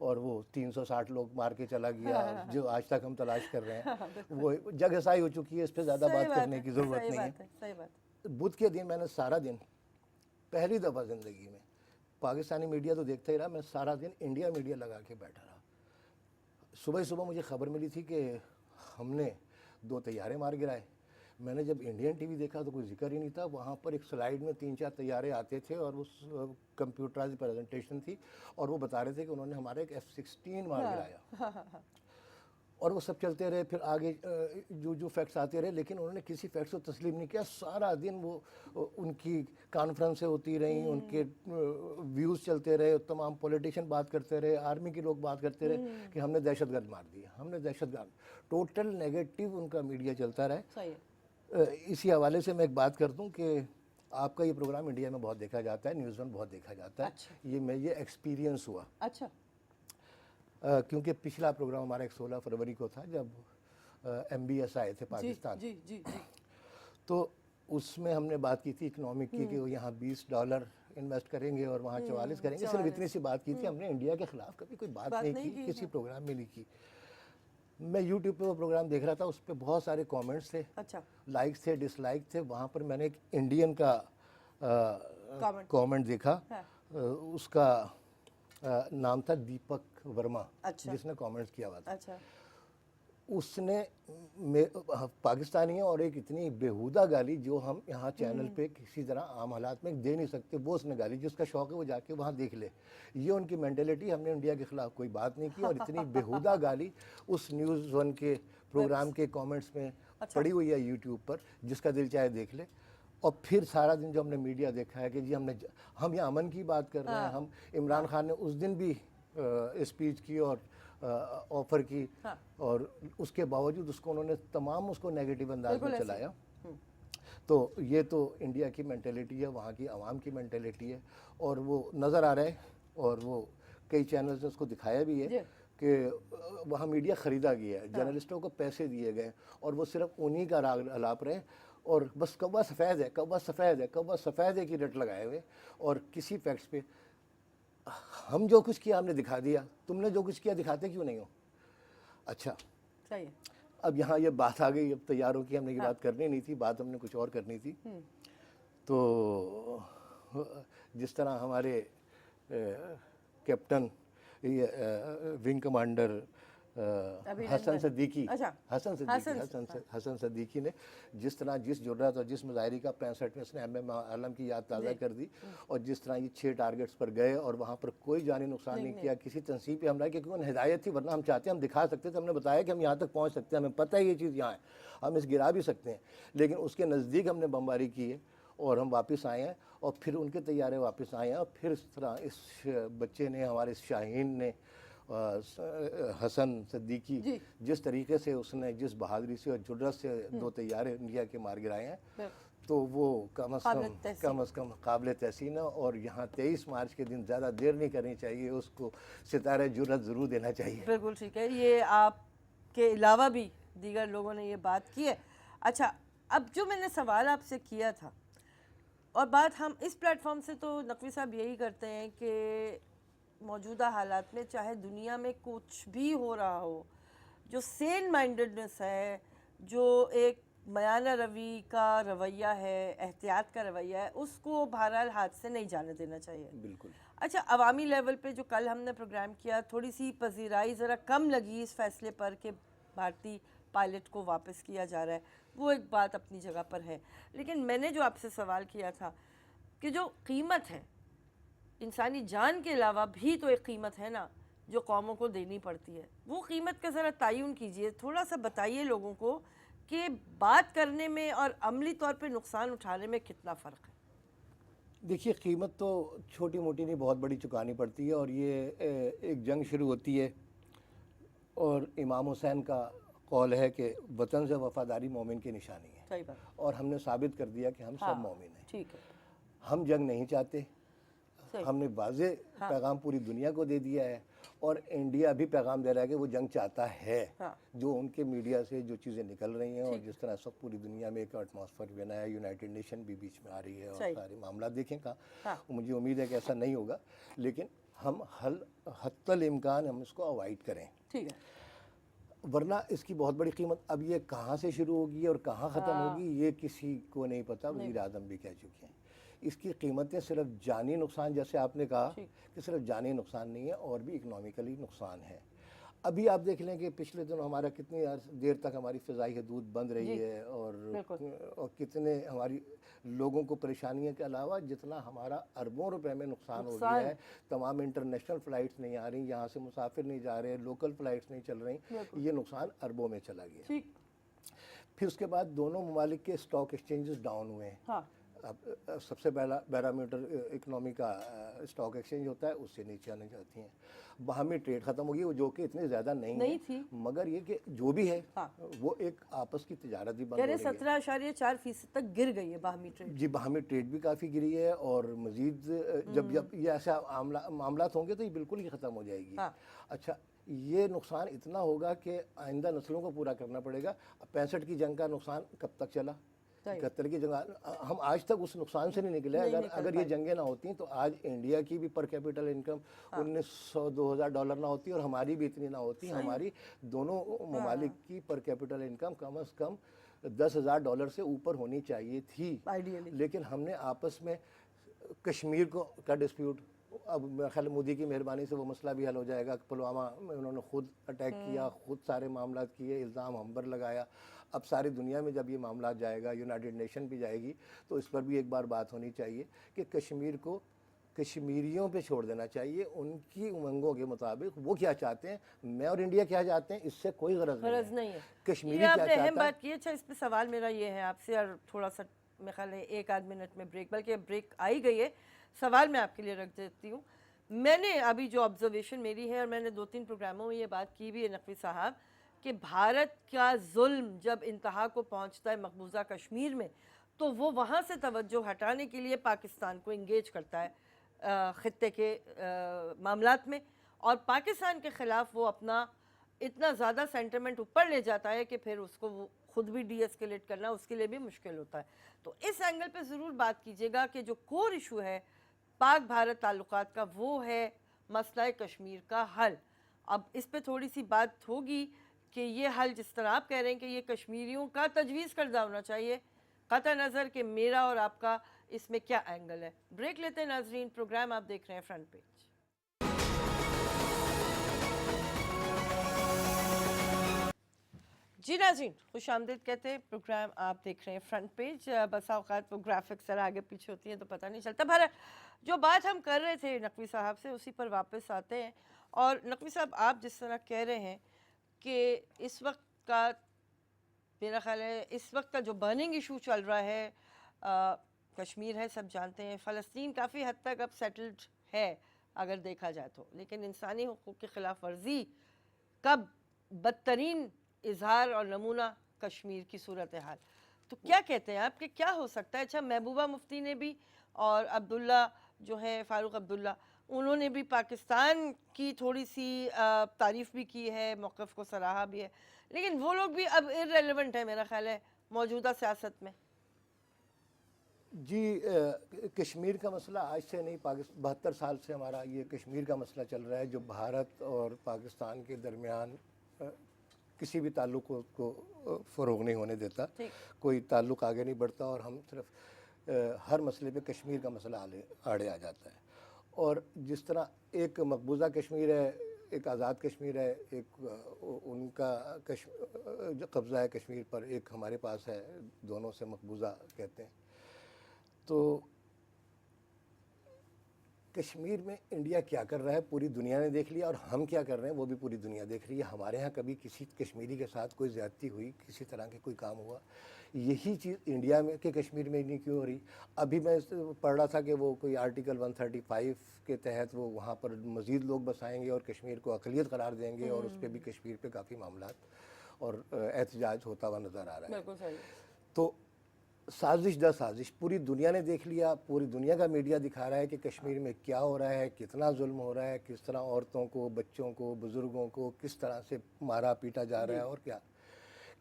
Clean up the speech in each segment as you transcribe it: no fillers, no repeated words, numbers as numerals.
اور وہ 360 لوگ مار کے چلا گیا جو آج تک ہم تلاش کر رہے ہیں، وہ جگ ہسائی ہو چکی ہے، اس پہ زیادہ بات کرنے کی ضرورت نہیں ہے۔ صحیح بات۔ بدھ کے دن میں نے سارا دن، پہلی دفعہ زندگی میں پاکستانی میڈیا تو دیکھتا ہی رہا، میں سارا دن انڈیا میڈیا لگا کے بیٹھا رہا۔ صبح صبح مجھے خبر ملی تھی کہ ہم نے 2 طیارے مار گرائے۔ میں نے جب انڈین ٹی وی دیکھا تو کوئی ذکر ہی نہیں تھا، وہاں پر ایک سلائیڈ میں 3-4 طیارے آتے تھے اور اس کمپیوٹرائز پریزنٹیشن تھی اور وہ بتا رہے تھے کہ انہوں نے ہمارے ایک F-16 مار گرایا، اور وہ سب چلتے رہے۔ پھر آگے جو فیکٹس آتے رہے، لیکن انہوں نے کسی فیکٹس کو تسلیم نہیں کیا۔ سارا دن وہ ان کی کانفرنسیں ہوتی رہیں، ان کے ویوز چلتے رہے، تمام پولیٹیشین بات کرتے رہے، آرمی کے لوگ بات کرتے رہے کہ ہم نے دہشت گرد مار دیا، ہم نے دہشت گرد، ٹوٹل نیگیٹو ان کا میڈیا چلتا رہا ہے۔ صحیح ہے۔ اسی حوالے سے میں ایک بات کر دوں کہ آپ کا یہ پروگرام انڈیا میں بہت دیکھا جاتا ہے، نیوز ون بہت دیکھا جاتا ہے، یہ ایکسپیرینس ہوا۔ اچھا۔ کیونکہ پچھلا پروگرام ہمارا 16 فروری کو تھا جب MBS آئے تھے پاکستان، جی تو اس میں ہم نے بات کی تھی اکنامک کی کہ وہ یہاں $20 انویسٹ کریں گے اور وہاں 44 کریں گے، صرف اتنی سی بات کی تھی۔ ہم نے انڈیا کے خلاف کبھی کوئی بات نہیں کی، کسی پروگرام میں نہیں کی۔ میں یوٹیوب پہ وہ پروگرام دیکھ رہا تھا، اس پہ بہت سارے کامنٹس تھے، لائکس تھے، ڈس لائک تھے۔ وہاں پر میں نے ایک انڈین کا کامنٹ دیکھا، اس کا نام تھا دیپک ورما، جس نے کامنٹس کیا ہوا تھا۔ اس نے پاکستانیوں اور ایک اتنی بیہودہ گالی جو ہم یہاں چینل پہ کسی طرح عام حالات میں دے نہیں سکتے، وہ اس نے گالی، جس کا شوق ہے وہ جا کے وہاں دیکھ لے۔ یہ ان کی مینٹلٹی، ہم نے انڈیا کے خلاف کوئی بات نہیں کی، اور اتنی بیہودہ گالی اس نیوز ون کے پروگرام کے کامنٹس میں پڑی ہوئی ہے یوٹیوب پر، جس کا دل چاہے دیکھ لے۔ اور پھر سارا دن جو ہم نے میڈیا دیکھا ہے کہ جی ہم یہاں امن کی بات کر رہے ہیں، ہم عمران خان نے اس دن بھی اسپیچ کی اور آفر کی، اور اس کے باوجود اس کو انہوں نے تمام اس کو نیگیٹو انداز میں چلایا۔ تو یہ تو انڈیا کی مینٹلٹی ہے، وہاں کی عوام کی مینٹلٹی ہے، اور وہ نظر آ رہا ہے، اور وہ کئی چینلز نے اس کو دکھایا بھی ہے کہ وہاں میڈیا خریدا گیا ہے، جرنلسٹوں کو پیسے دیے گئے، اور وہ صرف انہی کا راگ الاپ رہے ہیں، اور بس کوا سفید ہے، کوا سفید ہے، کوا سفید ہے کی رٹ لگائے ہوئے، اور کسی فیکٹس پہ ہم جو کچھ کیا ہم نے دکھا دیا، تم نے جو کچھ کیا دکھاتے کیوں نہیں ہو؟ اچھا، اب یہاں یہ بات آ گئی، اب طیاروں کی ہم نے یہ بات کرنی نہیں تھی، بات ہم نے کچھ اور کرنی تھی۔ تو جس طرح ہمارے کیپٹن ونگ کمانڈر حسن صدیقی نے جس طرح جس جرأت اور جس مظاہری کا 65 میں اس نے MM عالم کی یاد تازہ کر دی، اور جس طرح یہ 6 ٹارگٹس پر گئے اور وہاں پر کوئی جانی نقصان نہیں کیا، کسی تنصیب پہ حملہ کیا، کیونکہ انہیں ہدایت تھی، ورنہ ہم چاہتے ہیں ہم دکھا سکتے تھے، ہم نے بتایا کہ ہم یہاں تک پہنچ سکتے ہیں، ہمیں پتہ ہے یہ چیز یہاں ہے، ہم اس گرا بھی سکتے ہیں، لیکن اس کے نزدیک ہم نے بمباری کی ہے، اور ہم واپس آئے ہیں، اور پھر ان کے طیارے واپس آئے ہیں، اور پھر اس طرح اس بچے نے، ہمارے شاہین نے، حسن صدیقی، جس طریقے سے اس نے جس بہادری سے اور جرأت سے 2 طیارے انڈیا کے مار گرائے ہیں، تو وہ کم از کم قابل تحسین ہے، اور یہاں 23 مارچ کے دن زیادہ دیر نہیں کرنی چاہیے، اس کو ستارہ جرأت ضرور دینا چاہیے۔ بالکل ٹھیک ہے، یہ آپ کے علاوہ بھی دیگر لوگوں نے یہ بات کی ہے۔ اچھا، اب جو میں نے سوال آپ سے کیا تھا، اور بات ہم اس پلیٹ فارم سے تو نقوی صاحب یہی کرتے ہیں کہ موجودہ حالات میں چاہے دنیا میں کچھ بھی ہو رہا ہو، جو سین مائنڈڈنس ہے، جو ایک میانہ روی کا رویہ ہے، احتیاط کا رویہ ہے، اس کو بہرحال ہاتھ سے نہیں جانے دینا چاہیے۔ بالکل۔ اچھا، عوامی لیول پہ جو کل ہم نے پروگرام کیا، تھوڑی سی پذیرائی ذرا کم لگی اس فیصلے پر کہ بھارتی پائلٹ کو واپس کیا جا رہا ہے، وہ ایک بات اپنی جگہ پر ہے، لیکن میں نے جو آپ سے سوال کیا تھا کہ جو قیمت ہے، انسانی جان کے علاوہ بھی تو ایک قیمت ہے نا جو قوموں کو دینی پڑتی ہے، وہ قیمت کا ذرا تعین کیجئے، تھوڑا سا بتائیے لوگوں کو کہ بات کرنے میں اور عملی طور پہ نقصان اٹھانے میں کتنا فرق ہے۔ دیکھیے، قیمت تو چھوٹی موٹی نہیں، بہت بڑی چکانی پڑتی ہے، اور یہ ایک جنگ شروع ہوتی ہے، اور امام حسین کا قول ہے کہ وطن سے وفاداری مومن کی نشانی ہے، صحیح بات، اور ہم نے ثابت کر دیا کہ ہم سب مومن ہیں۔ ٹھیک ہے، ہم جنگ نہیں چاہتے، ہم نے واضح پیغام پوری دنیا کو دے دیا ہے، اور انڈیا بھی پیغام دے رہا ہے کہ وہ جنگ چاہتا ہے، جو ان کے میڈیا سے جو چیزیں نکل رہی ہیں، اور جس طرح سب پوری دنیا میں ایک ایٹماسفیئر بنا ہے، یونائٹڈ نیشن بھی بیچ میں آ رہی ہے، اور سارے معاملات دیکھیں کہاں، مجھے امید ہے کہ ایسا نہیں ہوگا، لیکن ہم حتی الامکان ہم اس کو اوائڈ کریں، ٹھیک ہے، ورنہ اس کی بہت بڑی قیمت اب یہ کہاں سے شروع ہوگی اور کہاں ختم ہوگی یہ کسی کو نہیں پتہ، وزیر اعظم بھی کہہ چکے ہیں۔ اس کی قیمتیں صرف جانی نقصان، جیسے آپ نے کہا کہ صرف جانی نقصان نہیں ہے، اور بھی اکنامیکلی نقصان ہے۔ ابھی آپ دیکھ لیں کہ پچھلے دنوں ہمارا کتنی دیر تک ہماری فضائی حدود بند رہی ہے، اور کتنے ہماری لوگوں کو پریشانیوں کے علاوہ جتنا ہمارا اربوں روپے میں نقصان ہو گیا ہے۔ تمام انٹرنیشنل فلائٹس نہیں آ رہی، یہاں سے مسافر نہیں جا رہے، لوکل فلائٹس نہیں چل رہی، یہ نقصان اربوں میں چلا گیا۔ پھر اس کے بعد دونوں ممالک کے اسٹاک ایکسچینجز ڈاؤن ہوئے ہیں۔ اب سب سے پہلا بیرامیٹر اکنامی کا اسٹاک ایکسچینج ہوتا ہے، اس سے نیچے آنے جاتی ہیں۔ باہمی ٹریڈ ختم ہو گئی، وہ جو کہ اتنی زیادہ نہیں تھی، مگر یہ کہ جو بھی ہے وہ ایک آپس کی تجارت بھی بند ہو رہی ہے۔ 17.4% تک گر گئی ہے باہمی ٹریڈ۔ جی باہمی ٹریڈ بھی کافی گری ہے، اور مزید جب یہ ایسا معاملات ہوں گے تو یہ بالکل ہی ختم ہو جائے گی۔ اچھا، یہ نقصان اتنا ہوگا کہ آئندہ نسلوں کو پورا کرنا پڑے گا۔ 65 کی جنگ کا نقصان کب تک چلا؟ 71 کی جنگ، ہم آج تک اس نقصان سے نہیں نکلے۔ اگر یہ جنگیں نہ ہوتی تو آج انڈیا کی بھی پر کیپٹل انکم $1900-2000 نہ ہوتی، اور ہماری بھی اتنی نہ ہوتی۔ ہماری دونوں ممالک کی پر کیپٹل انکم کم از کم $10,000 سے اوپر ہونی چاہیے تھی، لیکن ہم نے آپس میں کشمیر کا ڈسپیوٹ، اب میرا خیال مودی کی مہربانی سے وہ مسئلہ بھی حل ہو جائے گا۔ پلوامہ میں انہوں نے خود اٹیک کیا، خود سارے معاملات کیے، الزام ہم پر لگایا۔ اب ساری دنیا میں جب یہ معاملات جائے گا، یونائٹڈ نیشن بھی جائے گی، تو اس پر بھی ایک بار بات ہونی چاہیے کہ کشمیر کو کشمیریوں پہ چھوڑ دینا چاہیے، ان کی امنگوں کے مطابق وہ کیا چاہتے ہیں۔ میں اور انڈیا کیا چاہتے ہیں، اس سے کوئی غرض نہیں ہے۔ کشمیری کیا چاہتا ہے، اہم بات کی۔ اچھا، اس پہ سوال میرا یہ ہے آپ سے، اور تھوڑا سا میرے خیال ہے 1-8 منٹ میں بریک، بلکہ بریک آئی گئی ہے، سوال میں آپ کے لیے رکھ دیتی ہوں۔ میں نے ابھی جو آبزرویشن میری ہے، اور میں نے 2-3 پروگراموں میں یہ بات کی بھی ہے نقوی صاحب، کہ بھارت کا ظلم جب انتہا کو پہنچتا ہے مقبوضہ کشمیر میں، تو وہ وہاں سے توجہ ہٹانے کے لیے پاکستان کو انگیج کرتا ہے خطے کے معاملات میں، اور پاکستان کے خلاف وہ اپنا اتنا زیادہ سینٹیمنٹ اوپر لے جاتا ہے کہ پھر اس کو وہ خود بھی ڈی ایسکیلیٹ کرنا اس کے لیے بھی مشکل ہوتا ہے۔ تو اس اینگل پہ ضرور بات کیجیے گا کہ جو کور ایشو ہے پاک بھارت تعلقات کا، وہ ہے مسئلہ کشمیر کا حل۔ اب اس پہ تھوڑی سی بات ہوگی کہ یہ حل جس طرح آپ کہہ رہے ہیں کہ یہ کشمیریوں کا تجویز کردہ ہونا چاہیے، قطع نظر کہ میرا اور آپ کا اس میں کیا اینگل ہے۔ بریک لیتے ہیں ناظرین، پروگرام آپ دیکھ رہے ہیں فرنٹ پیج۔ جی ناظرین، خوش آمدید کہتے ہیں، پروگرام آپ دیکھ رہے ہیں فرنٹ پیج۔ بسا اوقات وہ گرافکس ذرا آگے پیچھے ہوتی ہیں تو پتہ نہیں چلتا۔ بہرحال جو بات ہم کر رہے تھے نقوی صاحب سے، اسی پر واپس آتے ہیں۔ اور نقوی صاحب، آپ جس طرح کہہ رہے ہیں کہ اس وقت کا میرا خیال ہے اس وقت کا جو برننگ ایشو چل رہا ہے کشمیر ہے، سب جانتے ہیں۔ فلسطین کافی حد تک اب سیٹلڈ ہے اگر دیکھا جائے تو، لیکن انسانی حقوق کی خلاف ورزی کا بدترین اظہار اور نمونہ کشمیر کی صورتحال۔ تو کیا کہتے ہیں آپ کہ کیا ہو سکتا ہے؟ اچھا، محبوبہ مفتی نے بھی اور عبداللہ جو ہے فاروق عبداللہ، انہوں نے بھی پاکستان کی تھوڑی سی تعریف بھی کی ہے، موقف کو سراہا بھی ہے، لیکن وہ لوگ بھی اب irrelevant ہے میرا خیال ہے موجودہ سیاست میں۔ جی کشمیر کا مسئلہ آج سے نہیں، 72 سال سے ہمارا یہ کشمیر کا مسئلہ چل رہا ہے، جو بھارت اور پاکستان کے درمیان کسی بھی تعلق کو فروغ نہیں ہونے دیتا، کوئی تعلق آگے نہیں بڑھتا، اور ہم صرف ہر مسئلے پہ کشمیر کا مسئلہ آڑے آ جاتا ہے۔ اور جس طرح ایک مقبوضہ کشمیر ہے، ایک آزاد کشمیر ہے، ایک ان کا قبضہ ہے کشمیر پر، ایک ہمارے پاس ہے، دونوں سے مقبوضہ کہتے ہیں۔ تو کشمیر میں انڈیا کیا کر رہا ہے پوری دنیا نے دیکھ لیا، اور ہم کیا کر رہے ہیں وہ بھی پوری دنیا دیکھ رہی ہے۔ ہمارے ہاں کبھی کسی کشمیری کے ساتھ کوئی زیادتی ہوئی، کسی طرح کے کوئی کام ہوا؟ یہی چیز انڈیا میں کہ کشمیر میں نہیں کیوں ہو رہی؟ ابھی میں پڑھ رہا تھا کہ وہ کوئی آرٹیکل 135 کے تحت وہ وہاں پر مزید لوگ بسائیں گے اور کشمیر کو اقلیت قرار دیں گے، اور اس پہ بھی کشمیر پہ کافی معاملات اور احتجاج ہوتا ہوا نظر آ رہا ہے۔ تو سازش در سازش پوری دنیا نے دیکھ لیا، پوری دنیا کا میڈیا دکھا رہا ہے کہ کشمیر میں کیا ہو رہا ہے، کتنا ظلم ہو رہا ہے، کس طرح عورتوں کو، بچوں کو، بزرگوں کو کس طرح سے مارا پیٹا جا رہا ہے۔ اور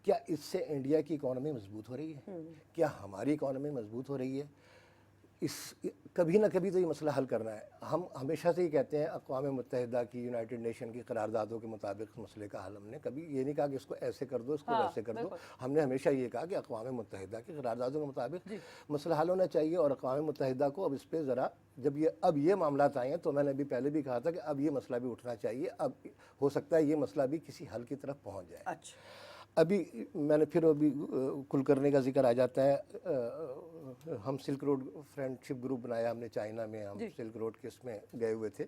کیا اس سے انڈیا کی اکانومی مضبوط ہو رہی ہے؟ کیا ہماری اکانومی مضبوط ہو رہی ہے؟ اس کبھی نہ کبھی تو یہ مسئلہ حل کرنا ہے. ہم ہمیشہ سے یہ کہتے ہیں اقوام متحدہ کی یونائٹڈ نیشن کی قراردادوں کے مطابق مسئلے کا حل. ہم نے کبھی یہ نہیں کہا کہ اس کو ایسے کر دو اس کو ویسے کر دو. ہم نے ہمیشہ یہ کہا کہ اقوام متحدہ کی قراردادوں کے مطابق مسئلہ حل ہونا چاہیے. اور اقوام متحدہ کو اب اس پہ ذرا جب یہ معاملات آئے ہیں تو میں نے ابھی پہلے بھی کہا تھا کہ اب یہ مسئلہ بھی اٹھنا چاہیے. اب ہو سکتا ہے یہ مسئلہ بھی کسی حل کی طرف پہنچ جائے. ابھی میں نے پھر ابھی کل کرنے کا ذکر آ جاتا ہے. ہم silk road friend ship group بنایا ہم نے چائنا میں. ہم سلک روڈ کے اس میں گئے ہوئے تھے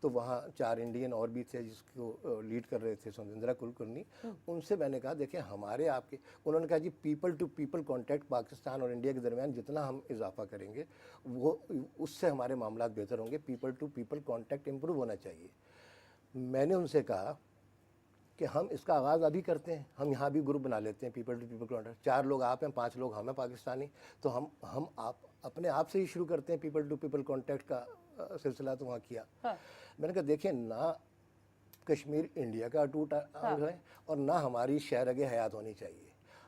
تو وہاں 4 انڈین اور بھی تھے جس کو لیڈ کر رہے تھے سوندرا کلکرنی. ان سے میں نے کہا دیکھیں ہمارے آپ کے, انہوں نے کہا جی people to people contact Pakistan اور انڈیا کے درمیان جتنا ہم اضافہ کریں گے وہ اس سے ہمارے معاملات بہتر ہوں گے. People to people contact improve ہونا چاہیے. میں نے ان سے کہا کہ ہم اس کا آغاز ابھی کرتے ہیں. ہم یہاں بھی گروپ بنا لیتے ہیں پیپل ٹو پیپل کانٹیکٹ. 4 لوگ آپ ہیں 5 لوگ ہم ہیں پاکستانی. تو ہم اپنے آپ سے ہی شروع کرتے ہیں پیپل ٹو پیپل کانٹیکٹ کا سلسلہ. تو وہاں کیا. میں نے کہا دیکھیں نہ کشمیر انڈیا کا اٹوٹ ہے اور نہ ہماری شہرگ حیات ہونی چاہیے.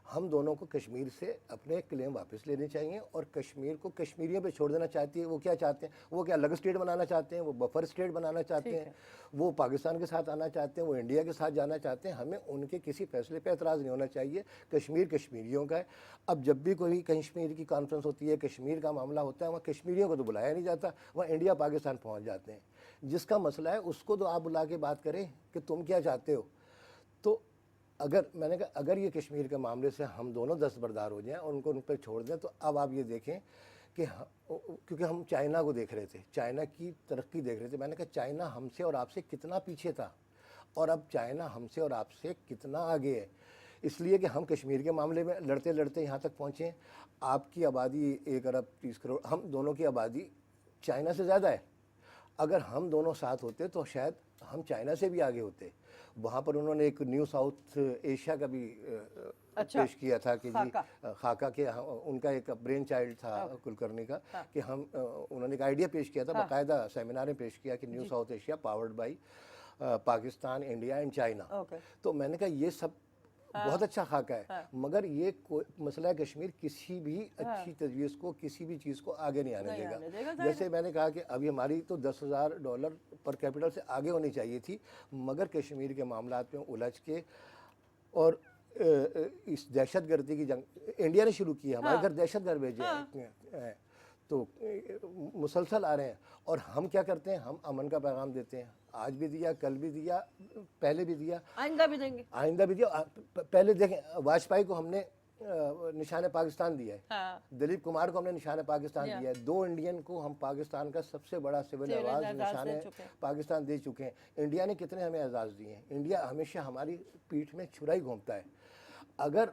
ہم دونوں کو کشمیر سے اپنے کلیم واپس لینے چاہیے اور کشمیر کو کشمیریوں پہ چھوڑ دینا چاہتی ہے. وہ کیا چاہتے ہیں, وہ کیا الگ اسٹیٹ بنانا چاہتے ہیں, وہ بفر اسٹیٹ بنانا چاہتے ہیں, وہ پاکستان کے ساتھ آنا چاہتے ہیں, وہ انڈیا کے ساتھ جانا چاہتے ہیں. ہمیں ان کے کسی فیصلے پہ اعتراض نہیں ہونا چاہیے. کشمیر کشمیریوں کا ہے. اب جب بھی کوئی کشمیر کی کانفرنس ہوتی ہے کشمیر کا معاملہ ہوتا ہے وہاں کشمیریوں کو تو بلایا نہیں جاتا, وہاں انڈیا پاکستان پہنچ جاتے ہیں. جس کا مسئلہ ہے اس کو تو آپ بلا کے بات کریں کہ تم کیا چاہتے ہو. تو میں نے کہا اگر یہ کشمیر کے معاملے سے ہم دونوں دستبردار ہو جائیں اور ان پہ چھوڑ دیں تو اب آپ یہ دیکھیں کہ کیونکہ ہم چائنا کو دیکھ رہے تھے, چائنا کی ترقی دیکھ رہے تھے. میں نے کہا چائنا ہم سے اور آپ سے کتنا پیچھے تھا اور اب چائنا ہم سے اور آپ سے کتنا آگے ہے. اس لیے کہ ہم کشمیر کے معاملے میں لڑتے لڑتے یہاں تک پہنچے ہیں. آپ کی آبادی 1 ارب 30 کروڑ, ہم دونوں کی آبادی چائنا سے زیادہ ہے. اگر ہم دونوں ساتھ ہوتے تو شاید ہم چائنا سے بھی آگے ہوتے. وہاں پر انہوں نے ایک نیو ساؤتھ ایشیا کا بھی پیش کیا تھا کہ جی خاکہ کے ان کا ایک برین چائلڈ تھا کلکرنی کا کہ انہوں نے ایک آئیڈیا پیش کیا تھا, باقاعدہ سیمینار میں پیش کیا کہ new south Asia powered by Pakistan India and China. تو میں نے کہا یہ سب بہت اچھا خاکہ ہے مگر یہ مسئلہ کشمیر کسی بھی اچھی تجویز کو کسی بھی چیز کو آگے نہیں آنے دے گا. جیسے میں نے کہا کہ ابھی ہماری تو $10,000 پر کیپٹل سے آگے ہونی چاہیے تھی مگر کشمیر کے معاملات میں الجھ کے اور اس دہشت گردی کی جنگ انڈیا نے شروع کی ہے. ہمارے گھر دہشت گرد بھیجے ہیں تو مسلسل آ رہے ہیں اور ہم کیا کرتے ہیں, ہم امن کا پیغام دیتے ہیں. آج بھی دیا, کل بھی دیا, پہلے بھی دیا, آئندہ بھی دیں گے, آئندہ بھی دیا. پہلے دیکھیں واجپئی کو ہم نے نشان پاکستان دیا ہے, دلیپ کمار کو ہم نے نشان پاکستان دیا ہے. 2 انڈین کو ہم پاکستان کا سب سے بڑا سول اعزاز نشان پاکستان دے چکے ہیں. انڈیا نے کتنے ہمیں اعزاز دیے ہیں. انڈیا ہمیشہ ہماری پیٹھ میں چھرائی گھومتا ہے. اگر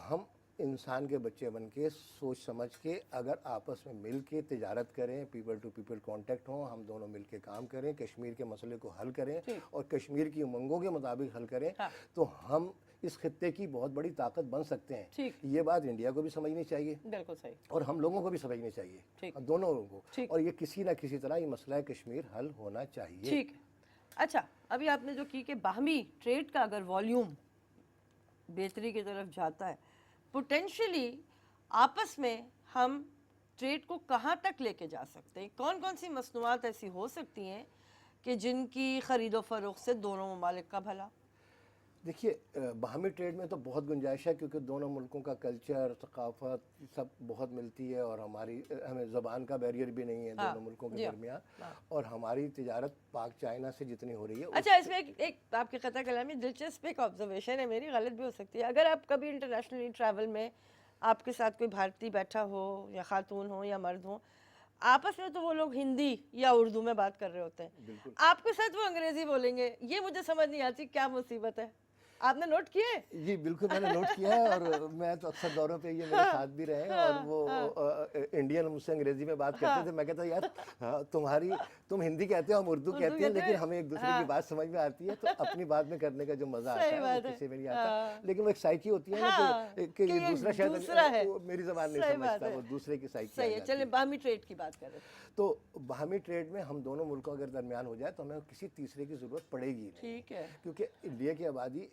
ہم انسان کے بچے بن کے سوچ سمجھ کے اگر آپس میں مل کے تجارت کریں, پیپل ٹو پیپل کانٹیکٹ ہوں, ہم دونوں مل کے کام کریں, کشمیر کے مسئلے کو حل کریں اور کشمیر کی امنگوں کے مطابق حل کریں تو ہم اس خطے کی بہت بڑی طاقت بن سکتے ہیں. یہ بات انڈیا کو بھی سمجھنی چاہیے, بالکل صحیح, اور ہم لوگوں کو بھی سمجھنی چاہیے, دونوں لوگوں کو. اور یہ کسی نہ کسی طرح یہ مسئلہ کشمیر حل ہونا چاہیے. ٹھیک ہے. اچھا ابھی آپ نے جو کی کہ باہمی ٹریڈ کا اگر والیوم بہتری کی طرف جاتا ہے پوٹینشلی آپس میں ہم ٹریڈ کو کہاں تک لے کے جا سکتے ہیں, کون کون سی مصنوعات ایسی ہو سکتی ہیں کہ جن کی خرید و فروخت سے دونوں ممالک کا بھلا. دیکھیے باہمی ٹریڈ میں تو بہت گنجائش ہے کیونکہ دونوں ملکوں کا کلچر ثقافت سب بہت ملتی ہے اور ہمیں زبان کا بیریئر بھی نہیں ہے دونوں ملکوں کے درمیان, اور ہماری تجارت پاک چائنا سے جتنی ہو رہی ہے. اچھا اس میں ایک آپ کے قطع کلامی دلچسپ ایک آبزرویشن ہے میری, غلط بھی ہو سکتی ہے. اگر آپ کبھی انٹرنیشنلی ٹریول میں آپ کے ساتھ کوئی بھارتی بیٹھا ہو یا خاتون ہو یا مرد ہو, آپس میں تو وہ لوگ ہندی یا اردو میں بات کر رہے ہوتے ہیں, آپ کے ساتھ وہ انگریزی بولیں گے. یہ مجھے سمجھ نہیں آتی کیا مصیبت ہے, آپ نے نوٹ کیے؟ جی بالکل میں نے نوٹ کیا ہے اور میں تو اکثر دوروں پہ یہ میرے ساتھ بھی رہے اور وہ انڈین مجھ سے انگریزی میں بات کرتے تھے. میں کہتا یار تم ہندی کہتے ہو ہم اردو کہتے ہیں لیکن ہمیں ایک دوسرے کی بات سمجھ میں آتی ہے تو اپنی بات میں کرنے کا جو مزہ آتا ہے وہ کسی میں نہیں آتا. لیکن وہ ایک سائیکی ہوتی ہے نا کہ دوسرا شاید میری زبان نہیں سمجھتا, وہ دوسرے کی سائیکی. صحیح ہے, چلیں باہمی ٹریڈ کی بات کریں. تو باہمی ٹریڈ میں ہم دونوں ملکوں اگر درمیان ہو جائے تو ہمیں کسی تیسرے کی ضرورت پڑے گی نہیں. ٹھیک ہے, کیونکہ انڈیا کی آبادی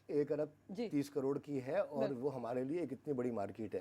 1 ارب 30 کروڑ کی ہے اور وہ ہمارے لیے ایک اتنی بڑی مارکیٹ ہے.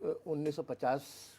1950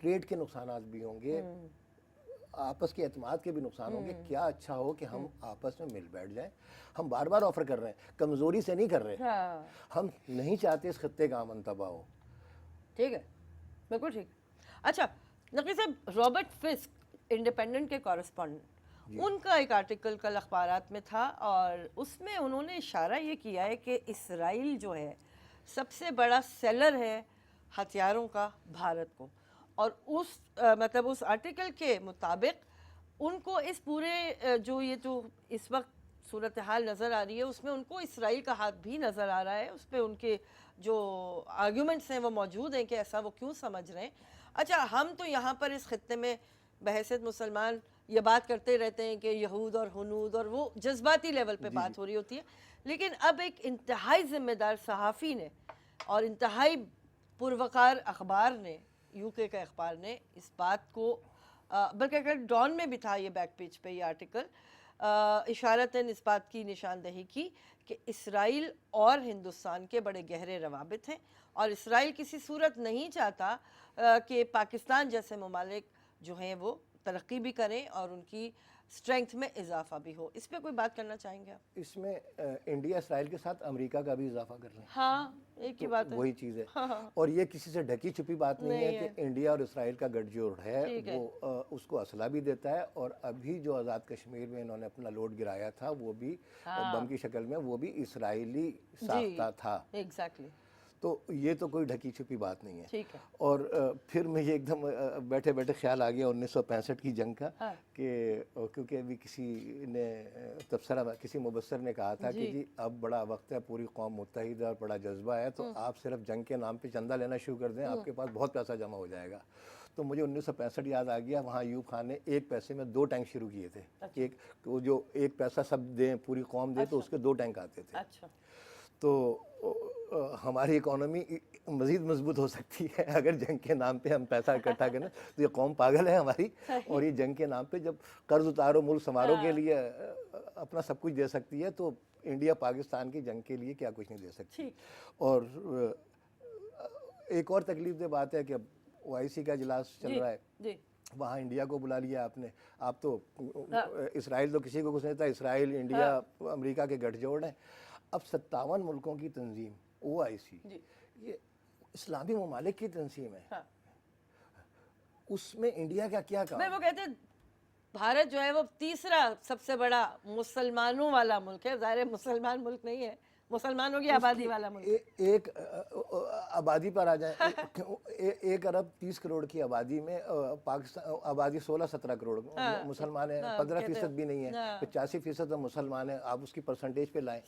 ٹریڈ کے نقصانات بھی ہوں گے, آپس کے اعتماد کے بھی نقصان ہوں گے. کیا اچھا ہو کہ ہم آپس میں مل بیٹھ جائیں. ہم بار بار آفر کر رہے ہیں, کمزوری سے نہیں کر رہے, ہم نہیں چاہتے اس خطے کا امن تباہ ہو. ٹھیک ہے, بالکل ٹھیک. اچھا نقوی صاحب, رابرٹ فسک انڈیپینڈنٹ کے کورسپونڈنٹ, ان کا ایک آرٹیکل کل اخبارات میں تھا اور اس میں انہوں نے اشارہ یہ کیا ہے کہ اسرائیل جو ہے سب سے بڑا سیلر ہے ہتھیاروں کا بھارت کو, اور اس مطلب اس آرٹیکل کے مطابق ان کو اس پورے جو اس وقت صورتحال نظر آ رہی ہے اس میں ان کو اسرائیل کا ہاتھ بھی نظر آ رہا ہے. اس پہ ان کے جو آرگیومنٹس ہیں وہ موجود ہیں کہ ایسا وہ کیوں سمجھ رہے ہیں. اچھا, ہم تو یہاں پر اس خطے میں بحیثیت مسلمان یہ بات کرتے رہتے ہیں کہ یہود اور ہنود, اور وہ جذباتی لیول پہ بات ہو رہی ہوتی ہے, لیکن اب ایک انتہائی ذمہ دار صحافی نے اور انتہائی پروقار اخبار نے, یو کے کا اخبار نے اس بات کو, بلکہ اگر ڈان میں بھی تھا یہ بیک پیج پہ یہ آرٹیکل, اشارتاً اس بات کی نشاندہی کی کہ اسرائیل اور ہندوستان کے بڑے گہرے روابط ہیں, اور اسرائیل کسی صورت نہیں چاہتا کہ پاکستان جیسے ممالک جو ہیں وہ ترقی بھی کریں اور ان کی اسٹرینگتھ میں اضافہ بھی ہو. اس پہ کوئی بات کرنا چاہیں گے آپ؟ اس میں انڈیا اسرائیل کے ساتھ امریکہ کا بھی اضافہ کر لیں. ہاں, ایک ہی بات ہے, وہی چیز ہے. اور یہ کسی سے ڈھکی چھپی بات نہیں ہے کہ انڈیا اور اسرائیل کا گٹھ جوڑ ہے, وہ اس کو اسلحہ بھی دیتا ہے, اور ابھی جو آزاد کشمیر میں انہوں نے اپنا لوڈ گرایا تھا وہ بھی بم کی شکل میں, وہ بھی اسرائیلی ساختہ تھا. ایگزیکٹلی. تو یہ تو کوئی ڈھکی چھپی بات نہیں ہے. ٹھیک ہے. اور پھر مجھے ایک دم بیٹھے بیٹھے خیال آ گیا 1965 کی جنگ کا, کہ کیونکہ ابھی کسی نے تبصرہ, کسی مبصر نے کہا تھا کہ جی اب بڑا وقت ہے, پوری قوم متحد ہے اور بڑا جذبہ ہے, تو آپ صرف جنگ کے نام پہ چندہ لینا شروع کر دیں, آپ کے پاس بہت پیسہ جمع ہو جائے گا. تو مجھے 1965 یاد آ گیا, وہاں ایوب خان نے 1 پیسے میں 2 ٹینک شروع کیے تھے. ایک جو 1 پیسہ سب دیں, پوری قوم دے, تو اس کے 2 ٹینک آتے تھے. تو ہماری اکانومی مزید مضبوط ہو سکتی ہے اگر جنگ کے نام پہ ہم پیسہ اکٹھا کریں. تو یہ قوم پاگل ہے ہماری, اور یہ جنگ کے نام پہ جب قرض اتارو ملک سنوارو کے لیے اپنا سب کچھ دے سکتی ہے, تو انڈیا پاکستان کی جنگ کے لیے کیا کچھ نہیں دے سکتی. اور ایک اور تکلیف دہ بات ہے کہ اب OIC کا اجلاس چل رہا ہے, وہاں انڈیا کو بلا لیا آپ نے. آپ تو اسرائیل تو کسی کو کچھ نہیں تھا, اسرائیل انڈیا امریکہ کے گٹھ جوڑ ہیں. اب 57 ملکوں کی تنظیم OIC, یہ اسلامی ممالک کی تنظیم ہے, اس میں انڈیا کا کیا کام؟ وہ کہتے ہیں بھارت جو ہے وہ تیسرا سب سے بڑا مسلمانوں والا ملک ہے. ظاہر مسلمان ملک نہیں ہے, مسلمانوں کی آبادی والا ملک. ایک آبادی پر آ جائیں, 1 ارب 30 کروڑ کی آبادی میں پاکستان آبادی 16-17 کروڑ مسلمان ہیں, 15% بھی نہیں ہے, 85% مسلمان ہیں. آپ اس کی پرسنٹیج پہ لائیں.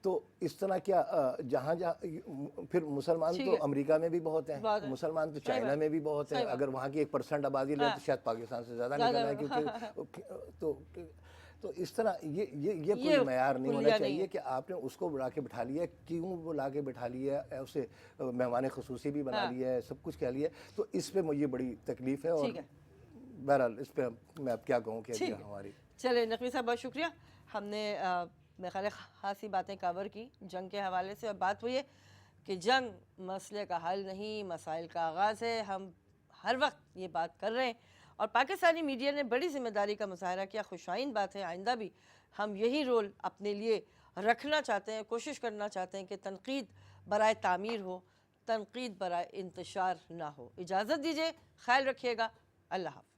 تو اس طرح کیا جہاں پھر مسلمان تو امریکہ میں بھی بہت ہیں, مسلمان تو چائنا میں بھی بہت ہیں. اگر وہاں کی 1% آبادی لیں تو شاید پاکستان سے زیادہ نکل آئے, کیونکہ تو اس طرح یہ کوئی معیار نہیں ہونا چاہیے کہ آپ نے اس کو بلا کے بٹھا لیا. کیوں بلا کے بٹھا لیا, اسے مہمان خصوصی بھی بنا لیا ہے, سب کچھ کہہ لیا. تو اس پہ مجھے بڑی تکلیف ہے, اور بہرحال اس پہ میں اب کیا کہوں کہ ہماری. چلے نقوی صاحب, بہت شکریہ. ہم نے میرے خیال خاصی باتیں کور کی جنگ کے حوالے سے, اور بات ہوئی ہے کہ جنگ مسئلے کا حل نہیں, مسائل کا آغاز ہے. ہم ہر وقت یہ بات کر رہے ہیں, اور پاکستانی میڈیا نے بڑی ذمہ داری کا مظاہرہ کیا. خوشائن بات ہے, آئندہ بھی ہم یہی رول اپنے لیے رکھنا چاہتے ہیں, کوشش کرنا چاہتے ہیں کہ تنقید برائے تعمیر ہو, تنقید برائے انتشار نہ ہو. اجازت دیجیے, خیال رکھیے گا, اللہ حافظ.